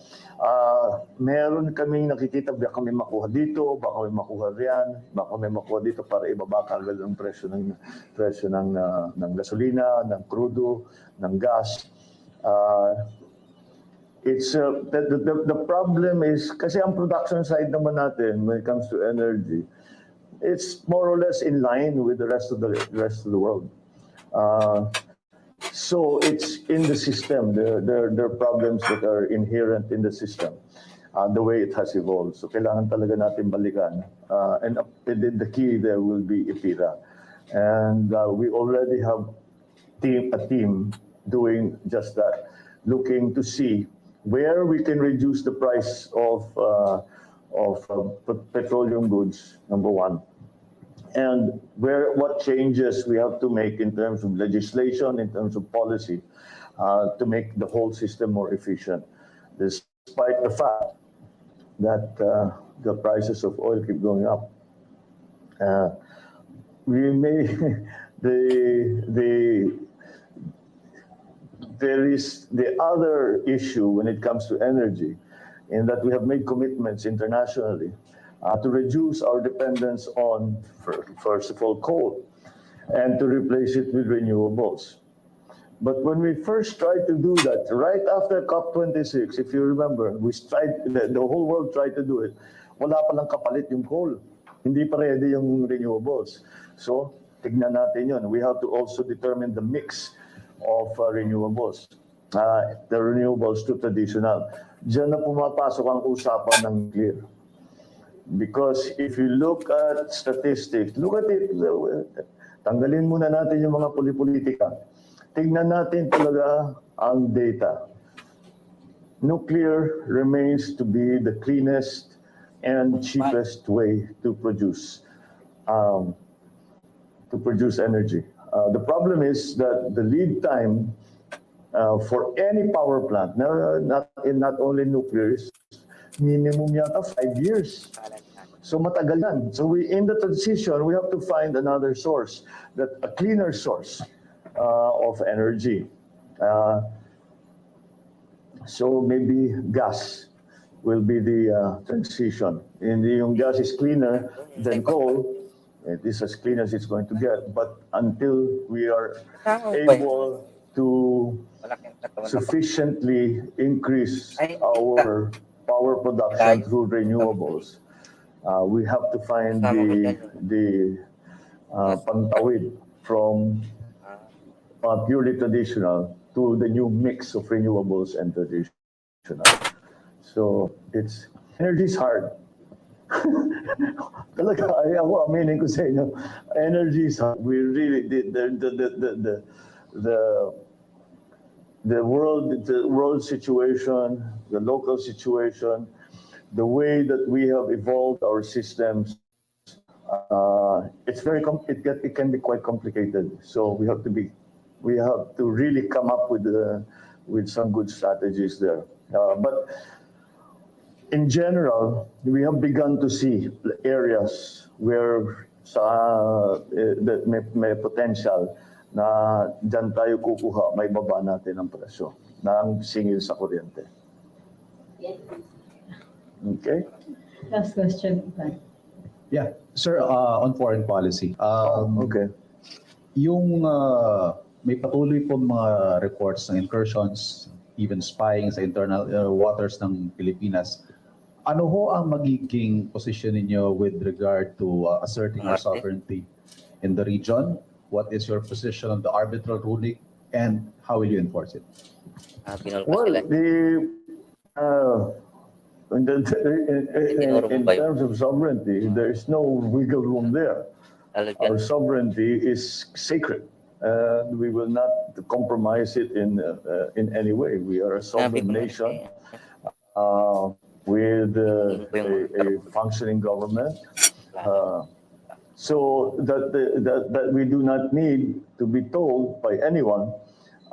[SPEAKER 2] meron kaming nakikita, baka kami makuha dito, baka kami makuha riyan, baka kami makuha dito para ibaba kagad ang presyo ng gasolina, ng crudo, ng gas. It's the problem is kasi ang production side naman natin when it comes to energy, it's more or less in line with the rest of the world. So it's in the system. There are problems that are inherent in the system, the way it has evolved. So kailangan talaga natin balikan. And the key there will be IPIRA. And we already have a team doing just that, looking to see where we can reduce the price of petroleum goods, number one. And what changes we have to make in terms of legislation, in terms of policy, to make the whole system more efficient, despite the fact that the prices of oil keep going up. We may there is the other issue when it comes to energy, in that we have made commitments internationally to reduce our dependence on, first of all, coal, and to replace it with renewables. But when we first tried to do that, right after COP26, if you remember, the whole world tried to do it, wala palang kapalit yung coal. Hindi pa ready yung renewables. So, tignan natin yun. We have to also determine the mix of renewables. The renewables to traditional. Diyan na pumapasok ang usapan ng nuclear. Because if you look at statistics, look at it, tanggalin muna natin yung mga politika. Tingnan natin talaga ang data. Nuclear remains to be the cleanest and cheapest way to produce energy. The problem is that the lead time for any power plant, not only nuclear, is minimum yata 5 years. So matagal yan. So in the transition, we have to find another source, a cleaner source of energy. So maybe gas will be the transition. And yung gas is cleaner than coal. It is as clean as it's going to get. But until we are able to sufficiently increase our power production through renewables, we have to find the pantawid from purely traditional to the new mix of renewables and traditional. So energy is hard. Talaga, ako aminin ko sa inyo, energy is hard. We really the world situation, the local situation, the way that we have evolved our systems, it can be quite complicated. So we have to really come up with some good strategies there. But in general, we have begun to see areas where that may potential na dyan tayo kukuha, may baba natin ang presyo ng singil sa kuryente. Okay?
[SPEAKER 3] Last question, Ivan.
[SPEAKER 4] Yeah, sir, on foreign policy.
[SPEAKER 2] Okay.
[SPEAKER 4] Yung may patuloy po mga reports ng incursions, even spying sa internal waters ng Pilipinas. Ano ho ang magiging position ninyo with regard to asserting our sovereignty in the region? What is your position on the arbitral ruling, and how will you enforce it?
[SPEAKER 2] Well, in terms of sovereignty, there is no wiggle room there. Our sovereignty is sacred, and we will not compromise it in any way. We are a sovereign nation with a functioning government. So that we do not need to be told by anyone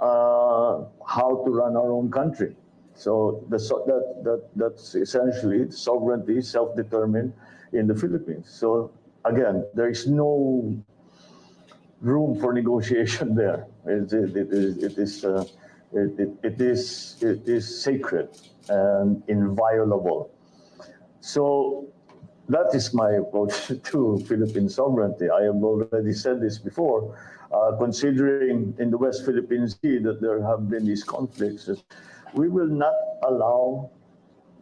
[SPEAKER 2] how to run our own country. So that's essentially sovereignty, self-determined in the Philippines. So again, there is no room for negotiation there. It is sacred and inviolable. So that is my approach to Philippine sovereignty. I have already said this before. Considering in the West Philippine Sea that there have been these conflicts, we will not allow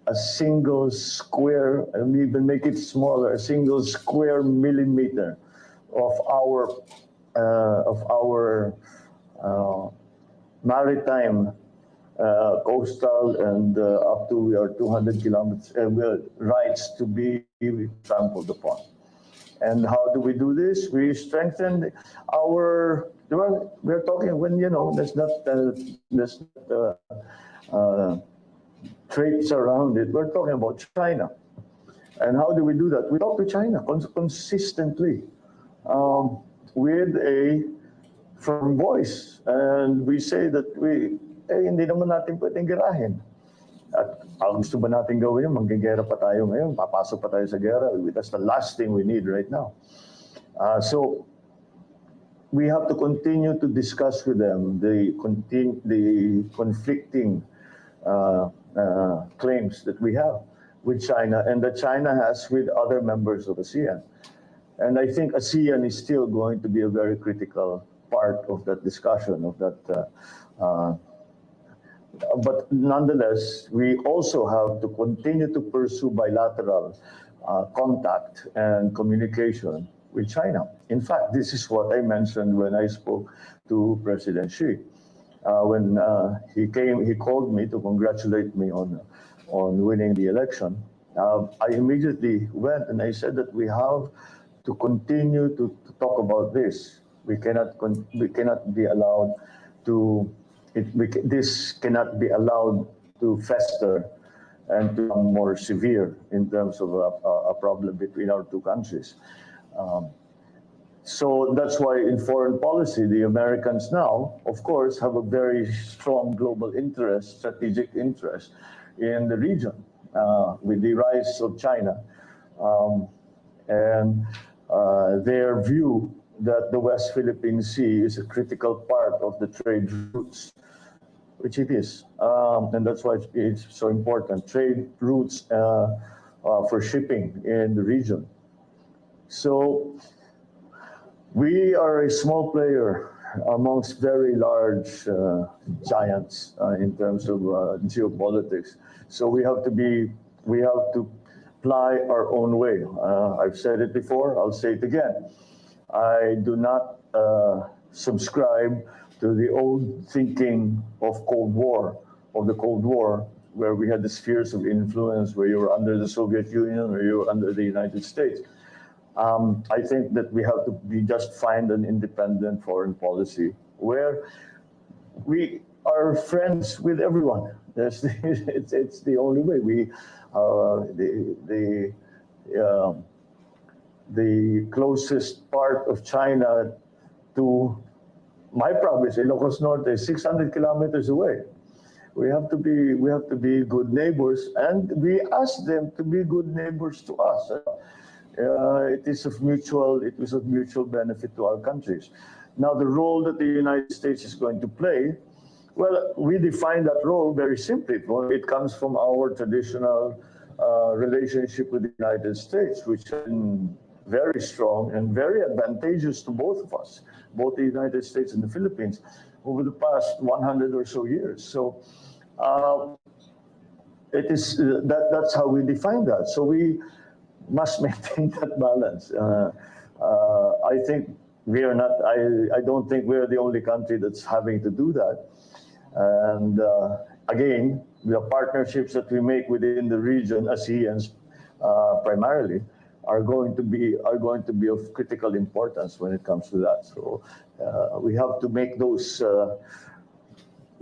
[SPEAKER 2] a single square, and even make it smaller, a single square millimeter of our maritime, coastal, and up to our 200 kilometers rights to be trampled upon. And how do we do this? We strengthen our. Well, we're talking when there's not traits around it. We're talking about China. And how do we do that? We talk to China consistently with a firm voice. And we say that hindi naman natin pwedeng girahin. At ang gusto ba natin gawin, manggigera pa tayo ngayon, papasok pa tayo sa gera. That's the last thing we need right now. So we have to continue to discuss with them the conflicting claims that we have with China and that China has with other members of ASEAN. And I think ASEAN is still going to be a very critical part of that discussion, of that. But nonetheless, we also have to continue to pursue bilateral contact and communication with China. In fact, this is what I mentioned when I spoke to President Xi. When he called me to congratulate me on winning the election. I immediately went and I said that we have to continue to talk about this. We cannot be allowed to. This cannot be allowed to fester and to become more severe in terms of a problem between our two countries. So that's why in foreign policy, the Americans now, of course, have a very strong global interest, strategic interest in the region with the rise of China and their view that the West Philippine Sea is a critical part of the trade routes, which it is. And that's why it's so important, trade routes for shipping in the region. So we are a small player amongst very large giants in terms of geopolitics. So we have to ply our own way. I've said it before, I'll say it again. I do not subscribe to the old thinking of the Cold War, where we had the spheres of influence, where you were under the Soviet Union or you were under the United States. I think that we have to find an independent foreign policy where we are friends with everyone. It's the only way. The closest part of China to my province, Ilocos Norte, is 600 kilometers away. We have to be good neighbors, and we ask them to be good neighbors to us. It is of mutual benefit to our countries. Now, the role that the United States is going to play, well, we define that role very simply. It comes from our traditional relationship with the United States, which has been very strong and very advantageous to both of us, both the United States and the Philippines, over the past 100 or so years. So it is that's how we define that. So we must maintain that balance. I think we are not. I don't think we are the only country that's having to do that. And again, the partnerships that we make within the region, ASEANs primarily, are going to be of critical importance when it comes to that. So we have to make those.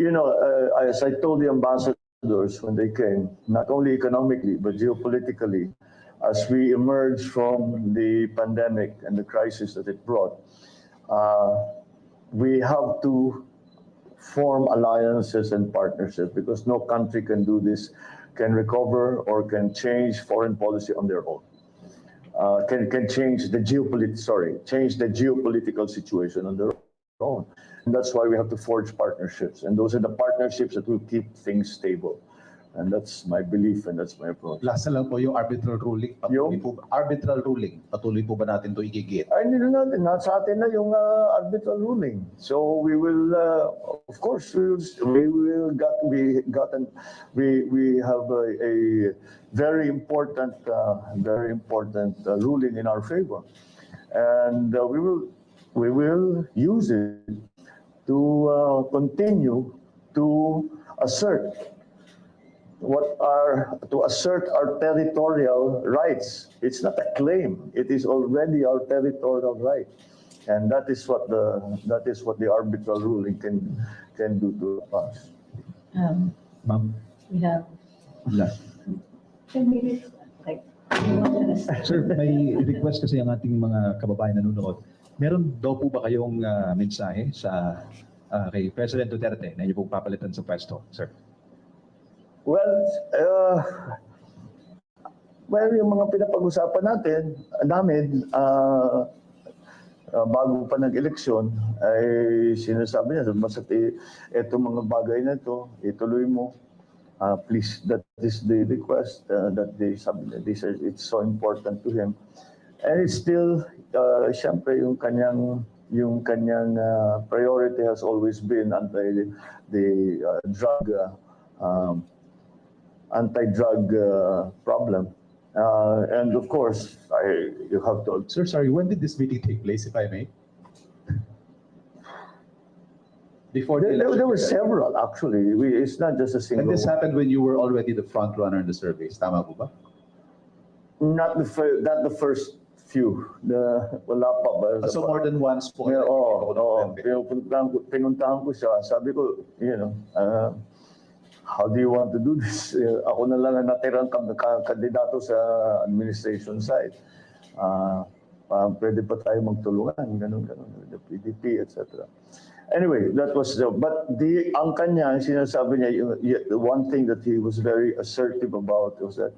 [SPEAKER 2] As I told the ambassadors when they came, not only economically but geopolitically, as we emerge from the pandemic and the crisis that it brought, we have to form alliances and partnerships because no country can do this, can recover or can change foreign policy on their own. can change the geopolitical situation on their own. And that's why we have to forge partnerships. And those are the partnerships that will keep things stable. And that's my belief and that's my approach.
[SPEAKER 4] Last na lang po yung arbitral ruling. Arbitral ruling, patuloy po ba natin to igigit?
[SPEAKER 2] Ay, hindi na natin. Nasa atin na yung arbitral ruling. So we will, of course, we have a very important ruling in our favor, and we will use it to continue to assert our territorial rights. It's not a claim; it is already our territorial right, and that is what the arbitral ruling can do to us.
[SPEAKER 6] Ma'am,
[SPEAKER 3] We have
[SPEAKER 6] last.
[SPEAKER 3] 10 minutes. Like, you want to start?
[SPEAKER 6] Sir, may request kasi ang ating mga kababayan nanonood. Meron daw po ba kayong mensahe sa kay President Duterte na inyo pong papalitan sa pwesto, sir?
[SPEAKER 2] Well, yung mga pinapag-usapan namin, bago pa nag-eleksyon, ay sinasabi niya, basta itong mga bagay na ito, ituloy mo. Please, that is the request that it's so important to him. And it's still, siyempre, yung kanyang priority has always been anti-drug problem. And of course, you have to...
[SPEAKER 4] Sir, sorry, when did this meeting take place, if I may? Before the election?
[SPEAKER 2] There were several, actually. It's not just a single...
[SPEAKER 4] And this happened when you were already the front runner in the surveys, tama po ba?
[SPEAKER 2] Not the first few. Wala pa ba?
[SPEAKER 4] So more than once po?
[SPEAKER 2] Oo. Pinuntahan ko siya. Sabi ko, how do you want to do this? Ako na lang ang natirang kandidato sa administration side. Pwede pa tayo magtulungan, ganun, the PDP, etc. Anyway, that was but ang kanya, sinasabi niya, the one thing that he was very assertive about was that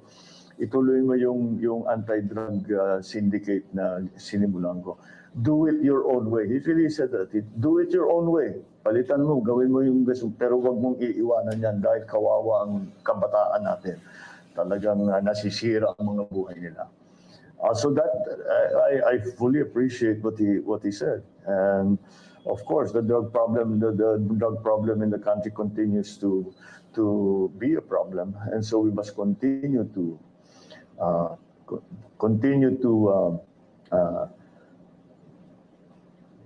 [SPEAKER 2] ituloy mo yung anti-drug syndicate na sinimulan ko. Do it your own way. He really said that. Do it your own way. Palitan mo, gawin mo yung gusto, pero wag mong iiwanan yan dahil kawawa ang kabataan natin. Talagang nasisira ang mga buhay nila. So that I fully appreciate what he said. And of course, the drug problem in the country continues to be a problem, and so we must continue to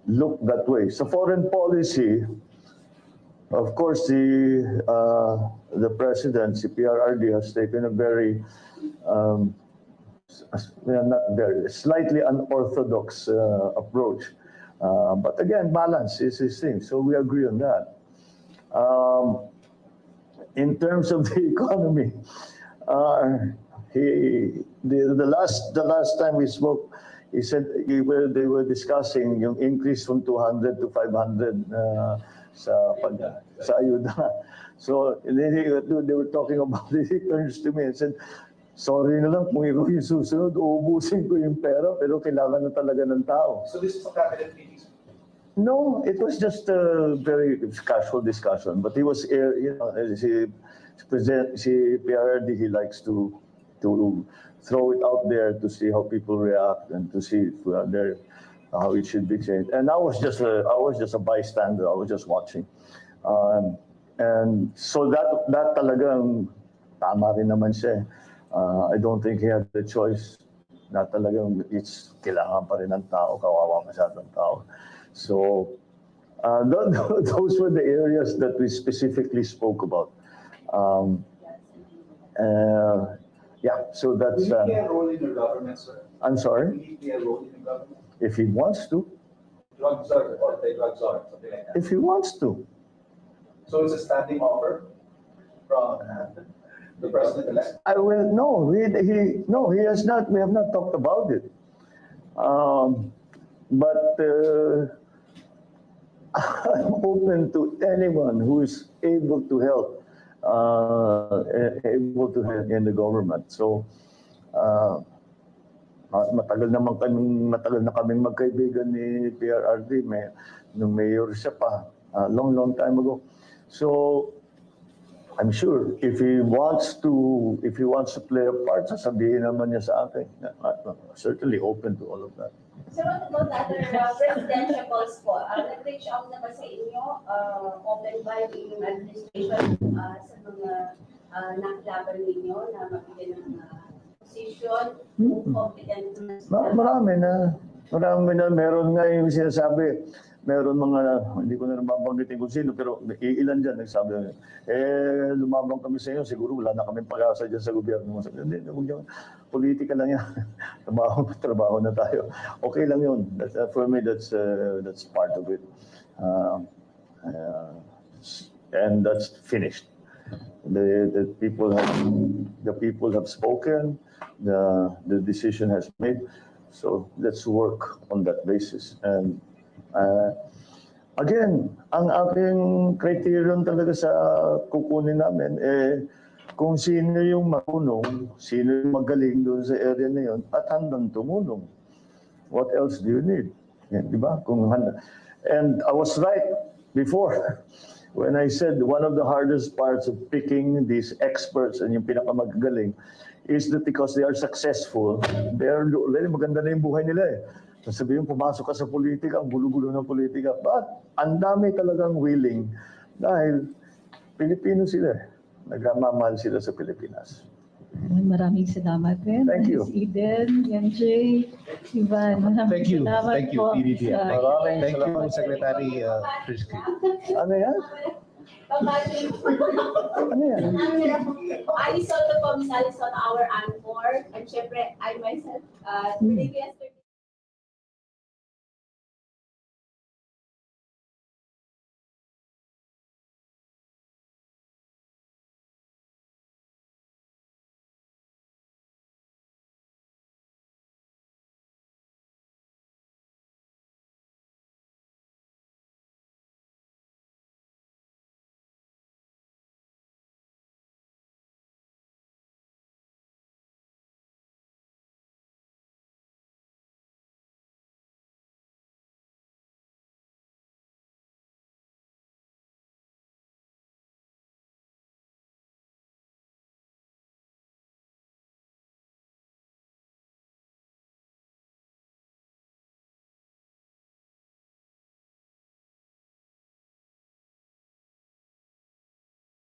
[SPEAKER 2] look that way. So foreign policy, of course, the president, si PRRD, has taken a very slightly unorthodox approach. But again, balance is his thing. So we agree on that. In terms of the economy, the last time we spoke, he said they were discussing yung increase from 200 to 500 sa ayuda. So they were talking about it. He turns to me and said, sorry na lang kung ikaw yung susunod, uubusin ko yung pera, pero kailangan na talaga ng tao.
[SPEAKER 4] So this is a cabinet meeting?
[SPEAKER 2] No, it was just a very casual discussion. But he was, si PRRD, he likes to throw it out there to see how people react and to see how it should be changed. And I was just a bystander. I was just watching. And so that talagang tama rin naman siya. I don't think he had the choice na talagang kailangan pa rin ng tao, kawawa masyadong tao. So those were the areas that we specifically spoke about. Yeah, so that's...
[SPEAKER 4] Will he play a role in your government, sir?
[SPEAKER 2] I'm sorry?
[SPEAKER 4] Will he play a role in your government?
[SPEAKER 2] If he wants to.
[SPEAKER 4] Drug czar or the drug czar, something like that.
[SPEAKER 2] If he wants to.
[SPEAKER 4] So it's a standing offer from the president-elect?
[SPEAKER 2] No, he has not. We have not talked about it. But I'm open to anyone who is able to help in the government. So matagal na kaming magkaibigan ni PRRD, nung mayor siya pa, long time ago. So I'm sure if he wants to play a part, sasabihin naman niya sa akin. Certainly open to all of that.
[SPEAKER 7] Sir, what about other presidential calls po? Nag-reach out na ba sa inyo? Open ba yung inyong administration sa mga nakilaban ninyo na mabigyan ng position? Competent
[SPEAKER 2] Marami na. Meron nga yung sinasabi, meron mga, hindi ko na nababanggitin kung sino, pero ilan dyan nagsabi, lumabang kami sa inyo, siguro wala na kaming pag-asa dyan sa gobyerno. Sabi, hindi, politika lang yan. trabaho na tayo. Okay lang yun. For me, that's part of it. And that's finished. The people have spoken. The decision has made. So let's work on that basis. And again, ang ating criterion talaga sa kukunin namin, kung sino yung marunong, sino yung magaling doon sa area na yun, at handang tumulong. What else do you need? Yan, di ba? And I was right before when I said one of the hardest parts of picking these experts and yung pinakamagaling is that because they are successful, maganda na yung buhay nila eh. Sabihin, pumasok ka sa politika, ang gulo-gulo ng politika. But ang dami talagang willing dahil Pilipino sila. Nagmamahal sila sa Pilipinas.
[SPEAKER 3] Maraming salamat rin.
[SPEAKER 2] Thank you.
[SPEAKER 3] Eden, MJ, Ivan. Maraming
[SPEAKER 4] Thank you.
[SPEAKER 3] salamat
[SPEAKER 4] Thank you,
[SPEAKER 3] po
[SPEAKER 4] PDD.
[SPEAKER 3] sa-
[SPEAKER 4] Thank you, Secretary Prisky.
[SPEAKER 2] Ano yan? Ano yan?
[SPEAKER 7] Alison the Comisalis on our anchor, and syempre, I myself,